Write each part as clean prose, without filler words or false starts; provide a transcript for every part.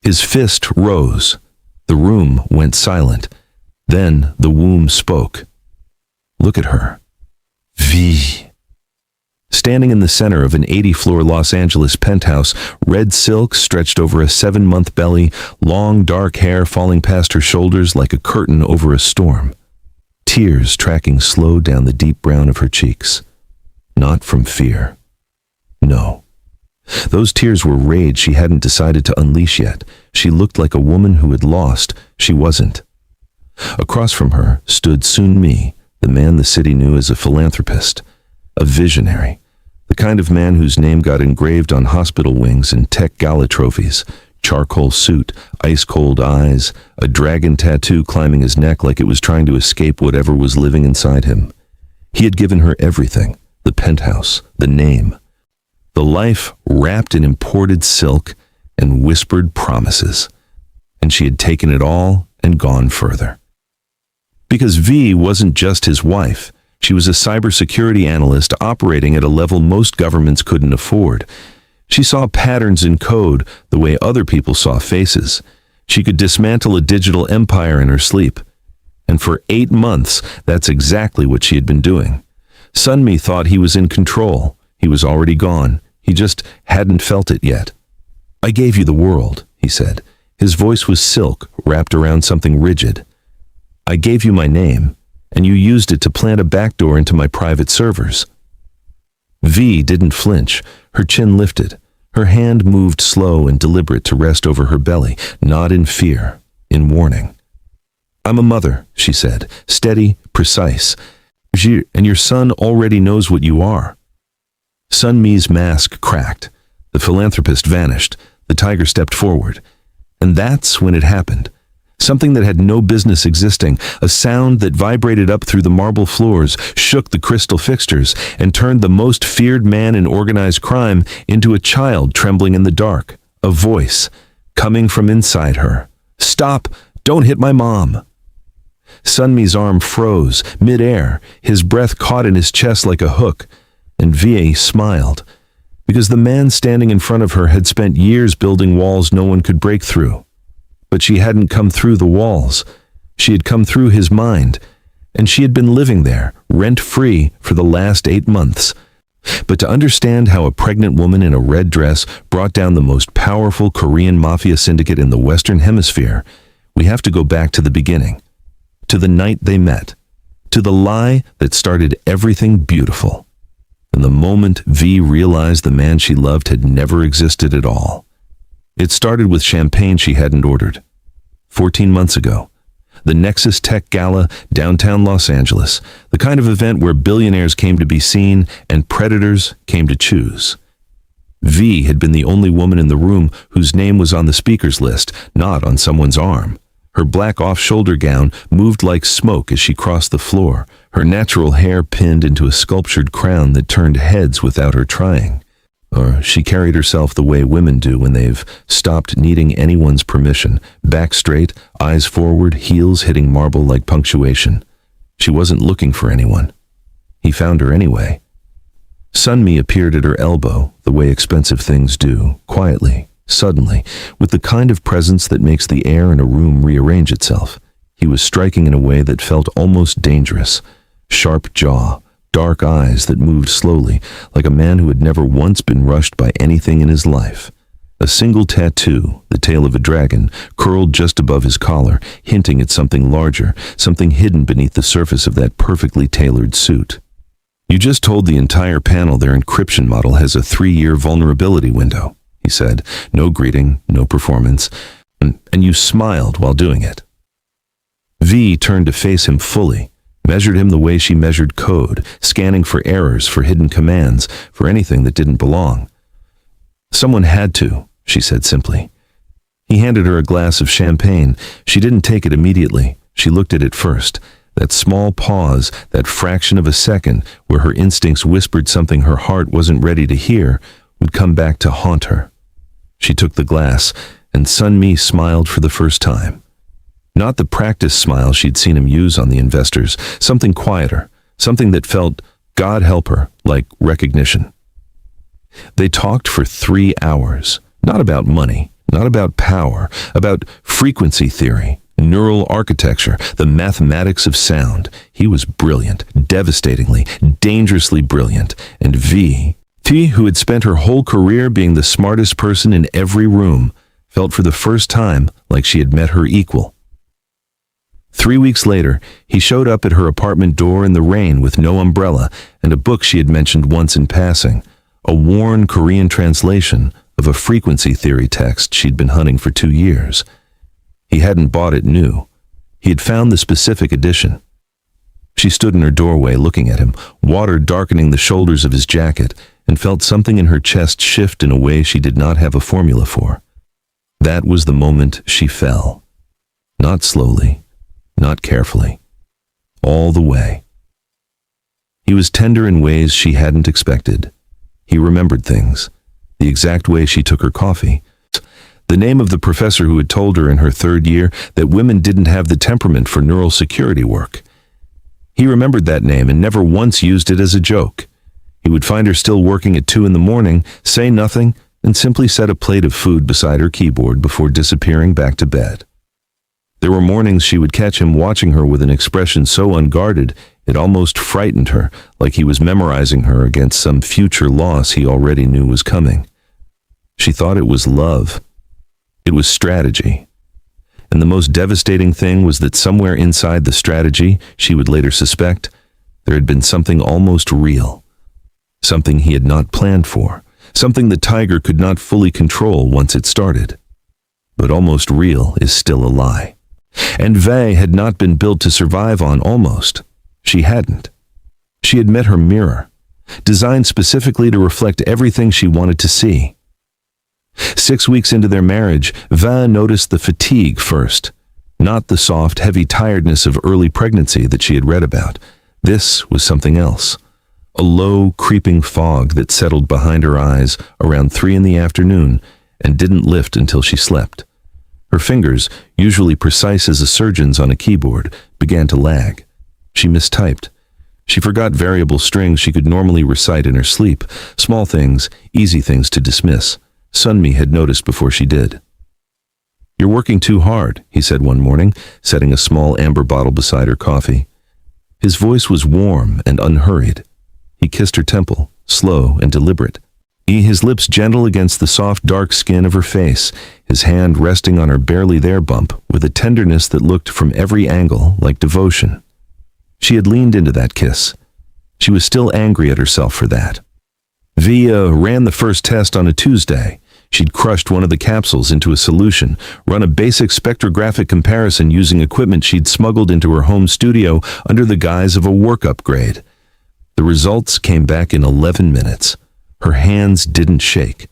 His fist rose. The room went silent. Then the womb spoke. Look at her. Veee. Standing in the center of an 80-floor Los Angeles penthouse, red silk stretched over a 7-month belly, long dark hair falling past her shoulders like a curtain over a storm. Tears tracking slow down the deep brown of her cheeks. Not from fear. No. Those tears were rage she hadn't decided to unleash yet. She looked like a woman who had lost. She wasn't. Across from her stood Sun Mi, the man the city knew as a philanthropist, a visionary, the kind of man whose name got engraved on hospital wings and tech gala trophies, charcoal suit, ice-cold eyes, a dragon tattoo climbing his neck like it was trying to escape whatever was living inside him. He had given her everything, the penthouse, the name, the life wrapped in imported silk and whispered promises, and she had taken it all and gone further. Because Veee wasn't just his wife. She was a cybersecurity analyst operating at a level most governments couldn't afford. She saw patterns in code the way other people saw faces. She could dismantle a digital empire in her sleep. And for 8 months, that's exactly what she had been doing. Sun Mi thought he was in control. He was already gone. He just hadn't felt it yet. I gave you the world, he said. His voice was silk wrapped around something rigid. I gave you my name, and you used it to plant a backdoor into my private servers. Veee didn't flinch. Her chin lifted. Her hand moved slow and deliberate to rest over her belly, not in fear, in warning. I'm a mother, she said, steady, precise. And your son already knows what you are. Sun Mi's mask cracked. The philanthropist vanished. The tiger stepped forward. And that's when it happened. Something that had no business existing, a sound that vibrated up through the marble floors, shook the crystal fixtures, and turned the most feared man in organized crime into a child trembling in the dark. A voice, coming from inside her. Stop! Don't hit my mom! Sun Mi's arm froze, mid-air, his breath caught in his chest like a hook, and Veee smiled, because the man standing in front of her had spent years building walls no one could break through. But she hadn't come through the walls. She had come through his mind, and she had been living there, rent-free, for the last 8 months. But to understand how a pregnant woman in a red dress brought down the most powerful Korean Mafia syndicate in the Western Hemisphere, we have to go back to the beginning, to the night they met, to the lie that started everything beautiful. And the moment Veee realized the man she loved had never existed at all. It started with champagne she hadn't ordered. 14 months ago, the Nexus Tech Gala, downtown Los Angeles, the kind of event where billionaires came to be seen and predators came to choose. Veee had been the only woman in the room whose name was on the speaker's list, not on someone's arm. Her black off-shoulder gown moved like smoke as she crossed the floor, her natural hair pinned into a sculptured crown that turned heads without her trying. Or she carried herself the way women do when they've stopped needing anyone's permission, back straight, eyes forward, heels hitting marble like punctuation. She wasn't looking for anyone. He found her anyway. Sun Mi appeared at her elbow, the way expensive things do, quietly, suddenly, with the kind of presence that makes the air in a room rearrange itself. He was striking in a way that felt almost dangerous. Sharp jaw, dark eyes that moved slowly, like a man who had never once been rushed by anything in his life. A single tattoo, the tail of a dragon, curled just above his collar, hinting at something larger, something hidden beneath the surface of that perfectly tailored suit. You just told the entire panel their encryption model has a 3-year vulnerability window, he said. No greeting, no performance, and you smiled while doing it. Veee turned to face him fully, measured him the way she measured code, scanning for errors, for hidden commands, for anything that didn't belong. Someone had to, she said simply. He handed her a glass of champagne. She didn't take it immediately. She looked at it first. That small pause, that fraction of a second where her instincts whispered something her heart wasn't ready to hear, would come back to haunt her. She took the glass, and Sun Mi smiled for the first time. Not the practice smile she'd seen him use on the investors, something quieter, something that felt, God help her, like recognition. They talked for 3 hours, not about money, Not about power, about frequency theory, neural architecture, the mathematics of sound. He was brilliant, devastatingly, dangerously brilliant. And Veee, who had spent her whole career being the smartest person in every room, felt for the first time like she had met her equal. 3 weeks later, he showed up at her apartment door in the rain with no umbrella and a book she had mentioned once in passing, a worn Korean translation of a frequency theory text she'd been hunting for 2 years. He hadn't bought it new. He had found the specific edition. She stood in her doorway looking at him, water darkening the shoulders of his jacket, and felt something in her chest shift in a way she did not have a formula for. That was the moment she fell. Not slowly, not carefully. All the way. He was tender in ways she hadn't expected. He remembered things. The exact way she took her coffee. The name of the professor who had told her in her 3rd year that women didn't have the temperament for neural security work. He remembered that name and never once used it as a joke. He would find her still working at 2 a.m, say nothing, and simply set a plate of food beside her keyboard before disappearing back to bed. There were mornings she would catch him watching her with an expression so unguarded it almost frightened her, like he was memorizing her against some future loss he already knew was coming. She thought it was love. It was strategy. And the most devastating thing was that somewhere inside the strategy, she would later suspect, there had been something almost real. Something he had not planned for. Something the tiger could not fully control once it started. But almost real is still a lie. And Veee had not been built to survive on almost. She hadn't. She had met her mirror, designed specifically to reflect everything she wanted to see. 6 weeks into their marriage, Veee noticed the fatigue first, not the soft, heavy tiredness of early pregnancy that she had read about. This was something else. A low, creeping fog that settled behind her eyes around 3 p.m. and didn't lift until she slept. Her fingers, usually precise as a surgeon's on a keyboard, began to lag. She mistyped. She forgot variable strings she could normally recite in her sleep, small things, easy things to dismiss. Sun Mi had noticed before she did. "You're working too hard," he said one morning, setting a small amber bottle beside her coffee. His voice was warm and unhurried. He kissed her temple, slow and deliberate. His lips gentle against the soft, dark skin of her face, his hand resting on her barely there bump with a tenderness that looked from every angle like devotion. She had leaned into that kiss. She was still angry at herself for that. Veee ran the first test on a Tuesday. She'd crushed one of the capsules into a solution, run a basic spectrographic comparison using equipment she'd smuggled into her home studio under the guise of a work upgrade. The results came back in 11 minutes. Her hands didn't shake.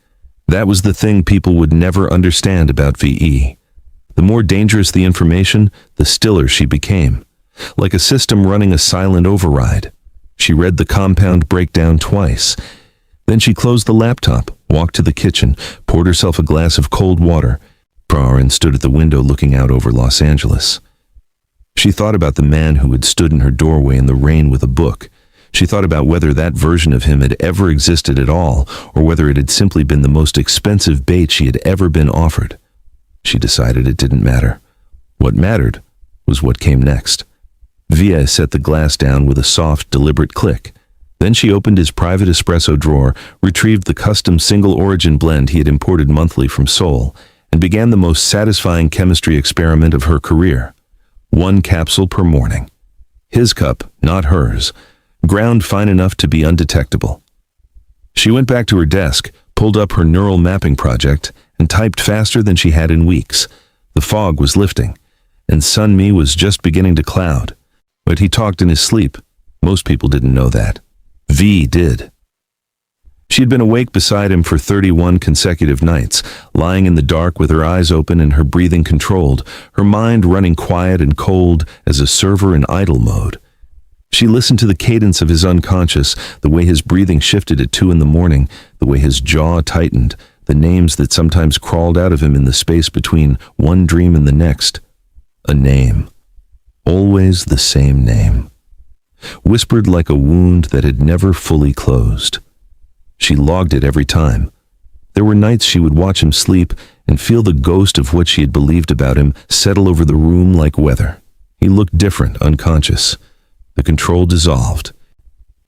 That was the thing people would never understand about Veee. The more dangerous the information, the stiller she became. Like a system running a silent override. She read the compound breakdown twice. Then she closed the laptop, walked to the kitchen, poured herself a glass of cold water, and stood at the window looking out over Los Angeles. She thought about the man who had stood in her doorway in the rain with a book. She thought about whether that version of him had ever existed at all, or whether it had simply been the most expensive bait she had ever been offered. She decided it didn't matter. What mattered was what came next. Veee set the glass down with a soft, deliberate click. Then she opened his private espresso drawer, retrieved the custom single-origin blend he had imported monthly from Seoul, and began the most satisfying chemistry experiment of her career. 1 capsule per morning. His cup, not hers, ground fine enough to be undetectable. She went back to her desk, pulled up her neural mapping project, and typed faster than she had in weeks. The fog was lifting, and Sun Mi was just beginning to cloud. But he talked in his sleep. Most people didn't know that. Veee did. She had been awake beside him for 31 consecutive nights, lying in the dark with her eyes open and her breathing controlled, her mind running quiet and cold as a server in idle mode. She listened to the cadence of his unconscious, the way his breathing shifted at 2 a.m, the way his jaw tightened, the names that sometimes crawled out of him in the space between one dream and the next. A name. Always the same name. Whispered like a wound that had never fully closed. She logged it every time. There were nights she would watch him sleep and feel the ghost of what she had believed about him settle over the room like weather. He looked different, unconscious. The control dissolved.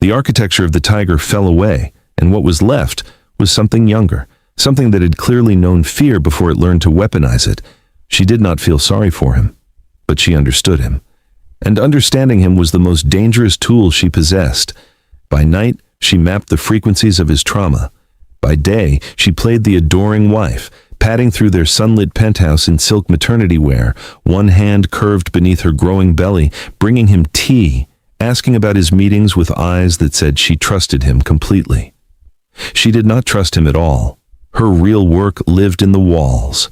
The architecture of the tiger fell away, and what was left was something younger, something that had clearly known fear before it learned to weaponize it. She did not feel sorry for him, but she understood him. And understanding him was the most dangerous tool she possessed. By night, she mapped the frequencies of his trauma. By day, she played the adoring wife, padding through their sunlit penthouse in silk maternity wear, one hand curved beneath her growing belly, bringing him tea, asking about his meetings with eyes that said she trusted him completely. She did not trust him at all. Her real work lived in the walls.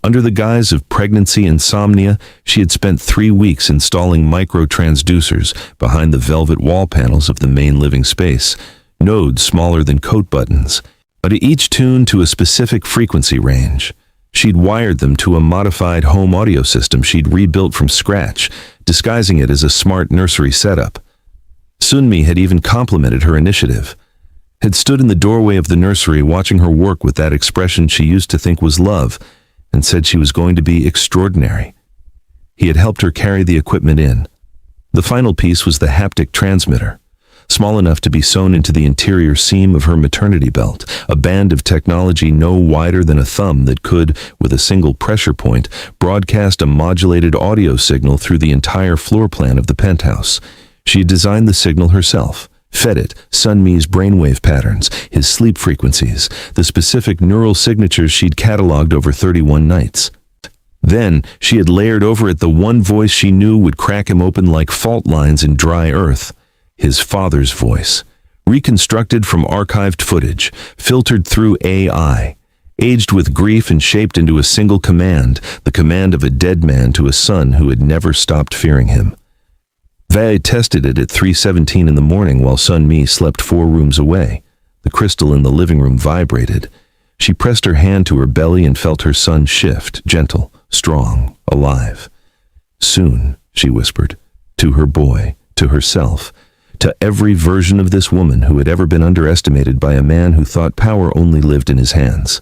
Under the guise of pregnancy insomnia, she had spent 3 weeks installing micro-transducers behind the velvet wall panels of the main living space, nodes smaller than coat buttons, but each tuned to a specific frequency range. She'd wired them to a modified home audio system she'd rebuilt from scratch, disguising it as a smart nursery setup. Sun Mi had even complimented her initiative, had stood in the doorway of the nursery watching her work with that expression she used to think was love, and said she was going to be extraordinary. He had helped her carry the equipment in. The final piece was the haptic transmitter, small enough to be sewn into the interior seam of her maternity belt, a band of technology no wider than a thumb that could, with a single pressure point, broadcast a modulated audio signal through the entire floor plan of the penthouse. She had designed the signal herself, fed it Sun Mi's brainwave patterns, his sleep frequencies, the specific neural signatures she'd cataloged over 31 nights. Then, she had layered over it the one voice she knew would crack him open like fault lines in dry earth. His father's voice, reconstructed from archived footage, filtered through AI, aged with grief and shaped into a single command, the command of a dead man to a son who had never stopped fearing him. Veee tested it at 3:17 in the morning while Sun Mi slept 4 rooms away. The crystal in the living room vibrated. She pressed her hand to her belly and felt her son shift, gentle, strong, alive. Soon, she whispered, to her boy, to herself, to every version of this woman who had ever been underestimated by a man who thought power only lived in his hands.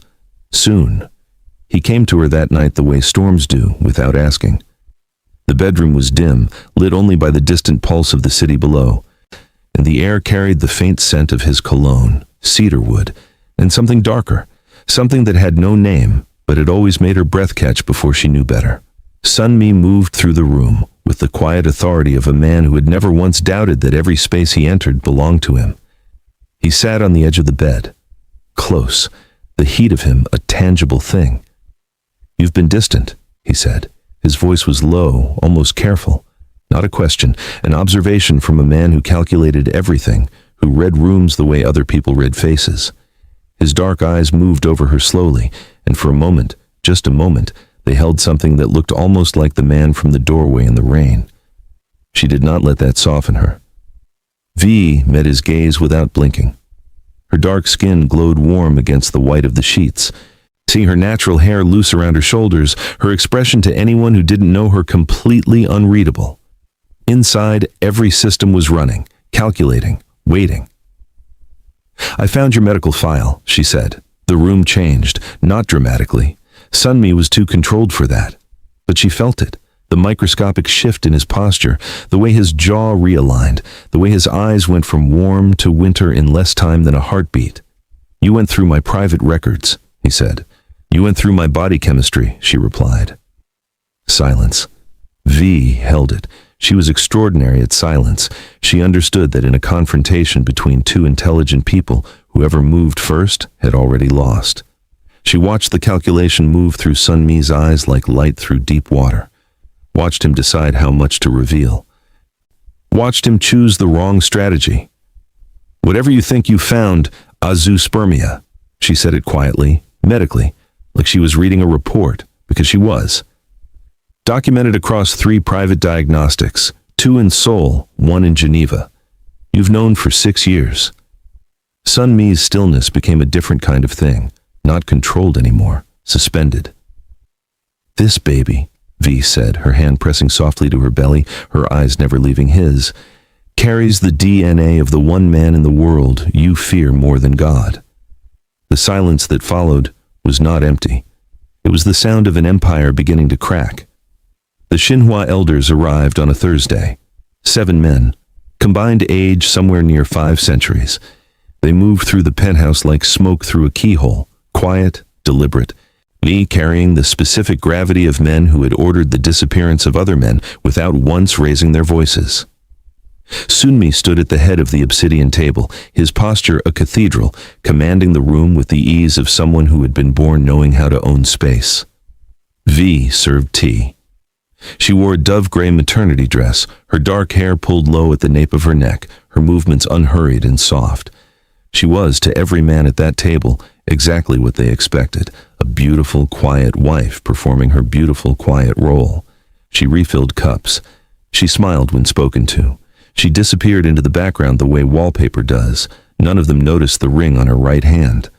Soon. He came to her that night the way storms do, without asking. The bedroom was dim, lit only by the distant pulse of the city below, and the air carried the faint scent of his cologne, cedarwood, and something darker, something that had no name, but had always made her breath catch before she knew better. Sun Mi moved through the room with the quiet authority of a man who had never once doubted that every space he entered belonged to him. He sat on the edge of the bed, close, the heat of him a tangible thing. "You've been distant," he said. His voice was low, almost careful. Not a question, an observation from a man who calculated everything, who read rooms the way other people read faces. His dark eyes moved over her slowly, and for a moment, just a moment, they held something that looked almost like the man from the doorway in the rain. She did not let that soften her. Veee met his gaze without blinking. Her dark skin glowed warm against the white of the sheets. Seeing her natural hair loose around her shoulders, her expression to anyone who didn't know her completely unreadable. Inside, every system was running, calculating, waiting. "I found your medical file," she said. The room changed, not dramatically. Sun Mi was too controlled for that. But she felt it, the microscopic shift in his posture, the way his jaw realigned, the way his eyes went from warm to winter in less time than a heartbeat. "You went through my private records," he said. "You went through my body chemistry," she replied. Silence. Veee held it. She was extraordinary at silence. She understood that in a confrontation between two intelligent people, whoever moved first had already lost. She watched the calculation move through Sun Mi's eyes like light through deep water. Watched him decide how much to reveal. Watched him choose the wrong strategy. "Whatever you think you found, azoospermia," she said it quietly, medically, like she was reading a report, because she was. "Documented across 3 private diagnostics, 2 in Seoul, 1 in Geneva. You've known for 6 years. Sun Mi's stillness became a different kind of thing, not controlled anymore, suspended. "This baby," Veee said, her hand pressing softly to her belly, her eyes never leaving his, "carries the DNA of the one man in the world you fear more than God." The silence that followed was not empty. It was the sound of an empire beginning to crack. The Xinhua elders arrived on a Thursday. 7 men, combined age somewhere near 5 centuries. They moved through the penthouse like smoke through a keyhole, quiet, deliberate, Veee carrying the specific gravity of men who had ordered the disappearance of other men without once raising their voices. Sun Mi stood at the head of the obsidian table, his posture a cathedral, commanding the room with the ease of someone who had been born knowing how to own space. Veee served tea. She wore a dove-gray maternity dress, her dark hair pulled low at the nape of her neck, her movements unhurried and soft. She was, to every man at that table, exactly what they expected, a beautiful, quiet wife performing her beautiful, quiet role. She refilled cups. She smiled when spoken to. She disappeared into the background the way wallpaper does. None of them noticed the ring on her right hand.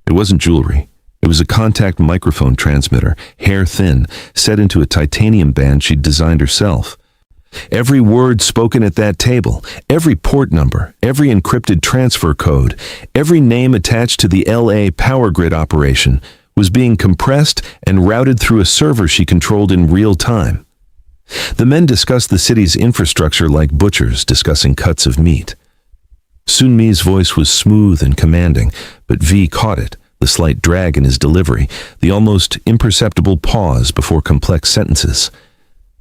It wasn't jewelry. It was a contact microphone transmitter, hair thin, set into a titanium band she'd designed herself. Every word spoken at that table, every port number, every encrypted transfer code, every name attached to the LA power grid operation was being compressed and routed through a server she controlled in real time. The men discussed the city's infrastructure like butchers discussing cuts of meat. Sun Mi's voice was smooth and commanding, but Veee caught it, the slight drag in his delivery, the almost imperceptible pause before complex sentences.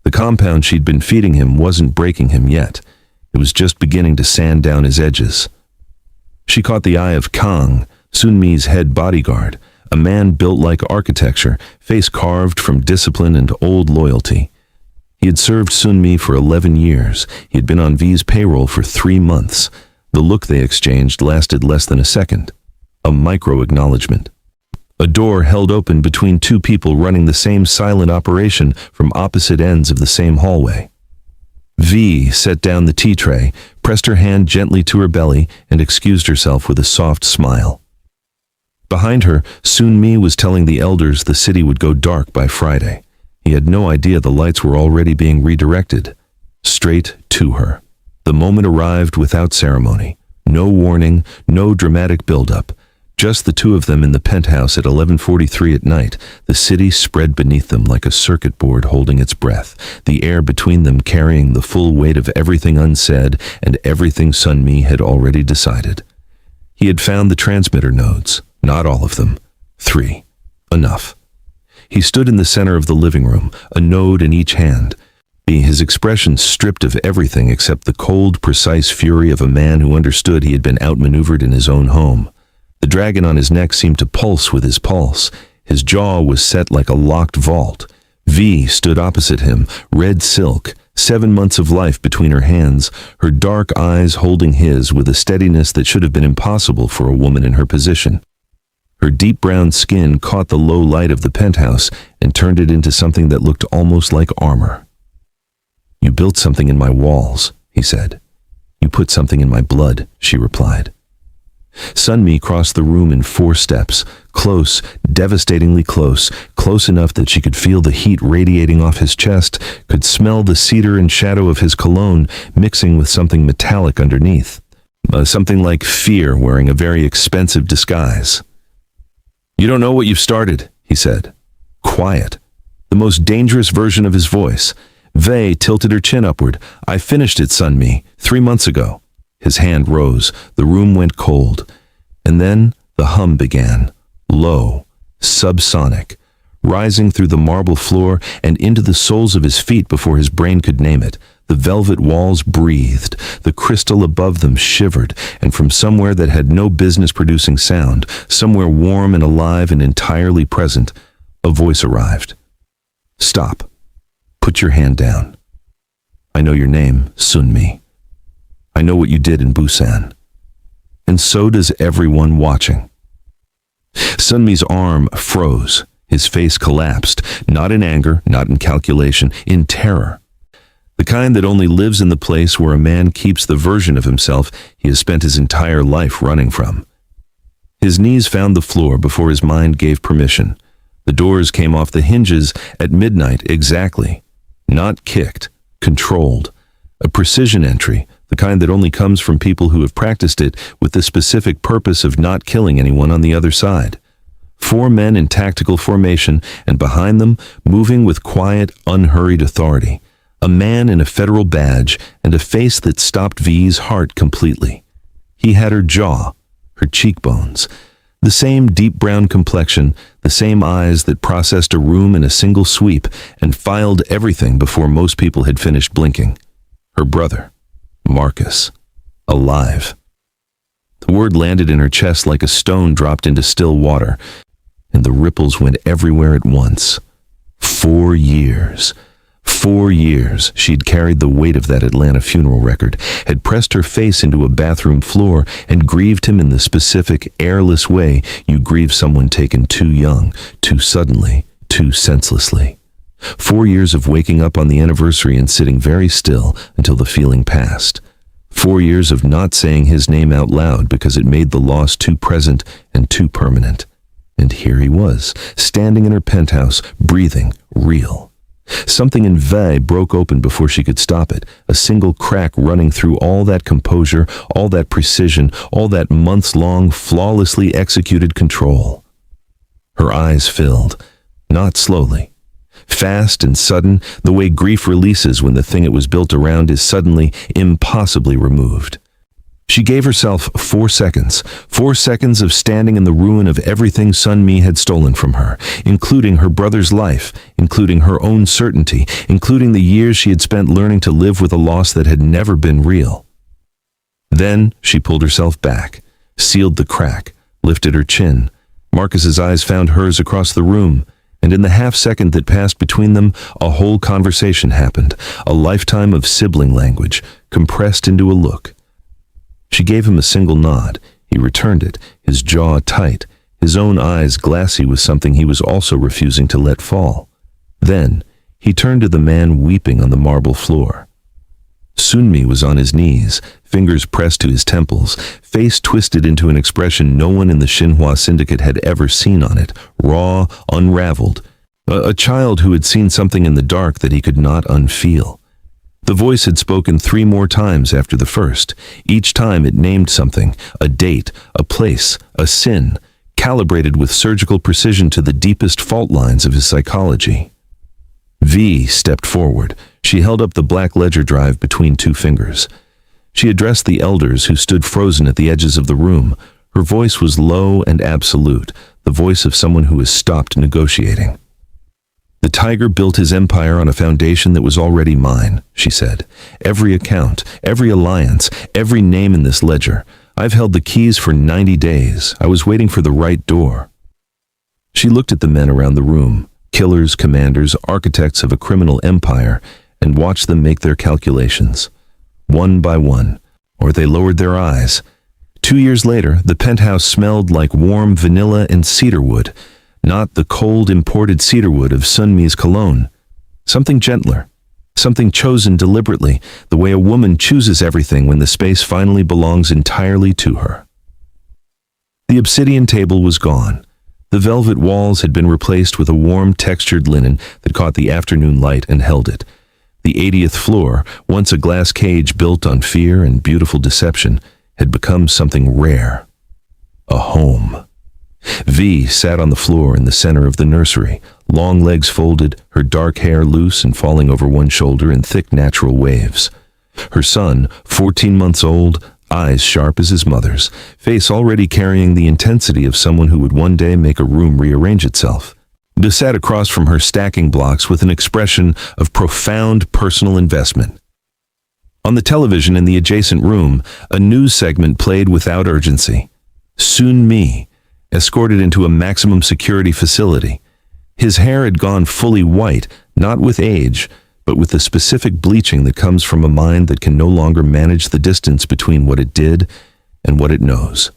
The compound she'd been feeding him wasn't breaking him yet. It was just beginning to sand down his edges. She caught the eye of Kang, Sun Mi's head bodyguard, a man built like architecture, face carved from discipline and old loyalty. He had served Sun Mi for 11 years. He had been on Vee's payroll for 3 months. The look they exchanged lasted less than a second. A micro-acknowledgement. A door held open between 2 people running the same silent operation from opposite ends of the same hallway. Veee set down the tea tray, pressed her hand gently to her belly, and excused herself with a soft smile. Behind her, Sun Mi was telling the elders the city would go dark by Friday. He had no idea the lights were already being redirected. Straight to her. The moment arrived without ceremony. No warning, no dramatic build-up. Just the 2 of them in the penthouse at 11:43 at night, the city spread beneath them like a circuit board holding its breath, the air between them carrying the full weight of everything unsaid and everything Sun Mi had already decided. He had found the transmitter nodes, not all of them. 3. Enough. He stood in the center of the living room, a node in each hand, his expression stripped of everything except the cold, precise fury of a man who understood he had been outmaneuvered in his own home. The dragon on his neck seemed to pulse with his pulse. His jaw was set like a locked vault. Veee stood opposite him, red silk, 7 months of life between her hands, her dark eyes holding his with a steadiness that should have been impossible for a woman in her position. Her deep brown skin caught the low light of the penthouse and turned it into something that looked almost like armor. "You built something in my walls," he said. "You put something in my blood," she replied. Sun Mi crossed the room in 4 steps, close, devastatingly close, close enough that she could feel the heat radiating off his chest, could smell the cedar and shadow of his cologne mixing with something metallic underneath. Something like fear wearing a very expensive disguise. "You don't know what you've started," he said. Quiet. The most dangerous version of his voice. Veee tilted her chin upward. "I finished it, Sun Mi, 3 months ago." His hand rose. The room went cold. And then the hum began. Low, subsonic, rising through the marble floor and into the soles of his feet before his brain could name it. The velvet walls breathed. The crystal above them shivered. And from somewhere that had no business producing sound, somewhere warm and alive and entirely present, a voice arrived. "Stop. Put your hand down. I know your name, Sun Mi. I know what you did in Busan. And so does everyone watching." Sun Mi's arm froze. His face collapsed, not in anger, not in calculation, in terror. The kind that only lives in the place where a man keeps the version of himself he has spent his entire life running from. His knees found the floor before his mind gave permission. The doors came off the hinges at midnight exactly. Not kicked, controlled. A precision entry, the kind that only comes from people who have practiced it with the specific purpose of not killing anyone on the other side. 4 men in tactical formation, and behind them, moving with quiet, unhurried authority, a man in a federal badge and a face that stopped Vee's heart completely. He had her jaw, her cheekbones, the same deep brown complexion, the same eyes that processed a room in a single sweep and filed everything before most people had finished blinking. Her brother, Marcus, alive. The word landed in her chest like a stone dropped into still water, and the ripples went everywhere at once. 4 years. 4 years she'd carried the weight of that Atlanta funeral record, had pressed her face into a bathroom floor, and grieved him in the specific, airless way you grieve someone taken too young, too suddenly, too senselessly. 4 years of waking up on the anniversary and sitting very still until the feeling passed. 4 years of not saying his name out loud because it made the loss too present and too permanent. And here he was, standing in her penthouse, breathing, real. Something in Veee broke open before she could stop it, a single crack running through all that composure, all that precision, all that months-long, flawlessly executed control. Her eyes filled, not slowly. Fast and sudden, the way grief releases when the thing it was built around is suddenly, impossibly removed. She gave herself 4 seconds, 4 seconds of standing in the ruin of everything Sun Mi had stolen from her, including her brother's life, including her own certainty, including the years she had spent learning to live with a loss that had never been real. Then she pulled herself back, sealed the crack, lifted her chin. Marcus's eyes found hers across the room, and in the half-second that passed between them, a whole conversation happened, a lifetime of sibling language, compressed into a look. She gave him a single nod. He returned it, his jaw tight, his own eyes glassy with something he was also refusing to let fall. Then, he turned to the man weeping on the marble floor. Sun Mi was on his knees, fingers pressed to his temples, face twisted into an expression no one in the Xinhua syndicate had ever seen on it, raw, unraveled, a child who had seen something in the dark that he could not unfeel. The voice had spoken 3 more times after the first. Each time it named something, a date, a place, a sin, calibrated with surgical precision to the deepest fault lines of his psychology. Veee stepped forward. She held up the black ledger drive between 2 fingers. She addressed the elders who stood frozen at the edges of the room. Her voice was low and absolute, the voice of someone who has stopped negotiating. "The tiger built his empire on a foundation that was already mine," she said. "Every account, every alliance, every name in this ledger. I've held the keys for 90 days. I was waiting for the right door." She looked at the men around the room, killers, commanders, architects of a criminal empire, and watched them make their calculations. One by one, or they lowered their eyes. 2 years later, the penthouse smelled like warm vanilla and cedarwood, not the cold imported cedarwood of Sun Mi's cologne. Something gentler, something chosen deliberately, the way a woman chooses everything when the space finally belongs entirely to her. The obsidian table was gone. The velvet walls had been replaced with a warm, textured linen that caught the afternoon light and held it. The 80th floor, once a glass cage built on fear and beautiful deception, had become something rare. A home. Veee sat on the floor in the center of the nursery, long legs folded, her dark hair loose and falling over one shoulder in thick natural waves. Her son, 14 months old, eyes sharp as his mother's, face already carrying the intensity of someone who would one day make a room rearrange itself. They sat across from her stacking blocks with an expression of profound personal investment. On the television in the adjacent room, a news segment played without urgency. Sun Mi, escorted into a maximum security facility. His hair had gone fully white, not with age, but with the specific bleaching that comes from a mind that can no longer manage the distance between what it did and what it knows.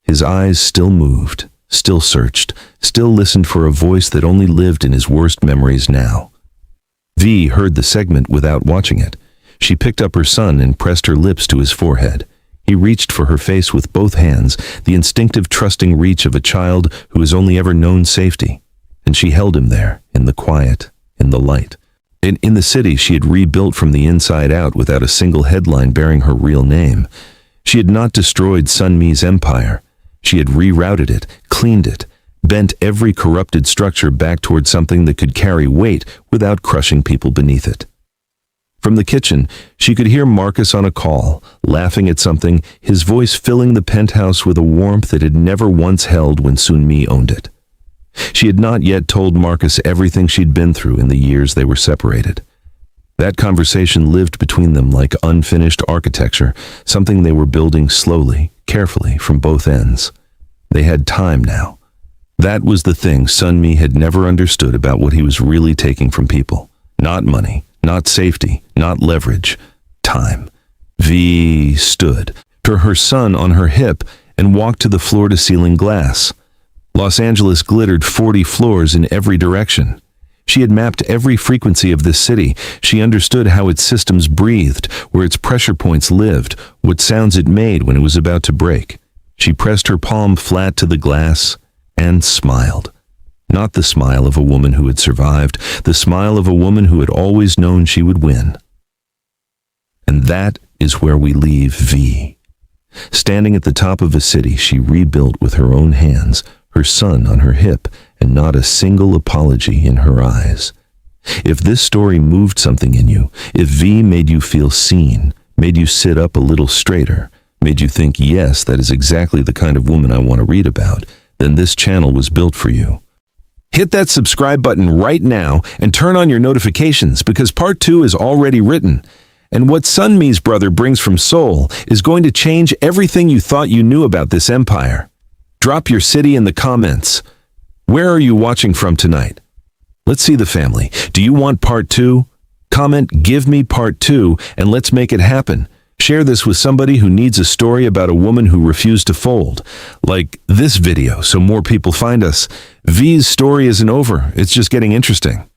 His eyes still moved, still searched, still listened for a voice that only lived in his worst memories now. Veee heard the segment without watching it. She picked up her son and pressed her lips to his forehead. He reached for her face with both hands, the instinctive trusting reach of a child who has only ever known safety. And she held him there, in the quiet, in the light. In the city, she had rebuilt from the inside out without a single headline bearing her real name. She had not destroyed Sun Mi's empire. She had rerouted it, cleaned it, bent every corrupted structure back toward something that could carry weight without crushing people beneath it. From the kitchen, she could hear Marcus on a call, laughing at something, his voice filling the penthouse with a warmth it had never once held when Sun Mi owned it. She had not yet told Marcus everything she'd been through in the years they were separated. That conversation lived between them like unfinished architecture, something they were building slowly, carefully, from both ends. They had time now. That was the thing Sun Mi had never understood about what he was really taking from people. Not money, not safety, not leverage. Time. Veee stood, her son on her hip, and walked to the floor-to-ceiling glass. Los Angeles glittered 40 floors in every direction. She had mapped every frequency of this city. She understood how its systems breathed, where its pressure points lived, what sounds it made when it was about to break. She pressed her palm flat to the glass and smiled. Not the smile of a woman who had survived, the smile of a woman who had always known she would win. And that is where we leave Veee. Standing at the top of a city she rebuilt with her own hands, her son on her hip, and not a single apology in her eyes. If this story moved something in you, if Veee made you feel seen, made you sit up a little straighter, made you think, yes, that is exactly the kind of woman I want to read about, then this channel was built for you. Hit that subscribe button right now and turn on your notifications because part 2 is already written. And what Sun Mi's brother brings from Seoul is going to change everything you thought you knew about this empire. Drop your city in the comments. Where are you watching from tonight? Let's see the family. Do you want part 2? Comment, give me part 2, and let's make it happen. Share this with somebody who needs a story about a woman who refused to fold. Like this video so more people find us. Vee's story isn't over. It's just getting interesting.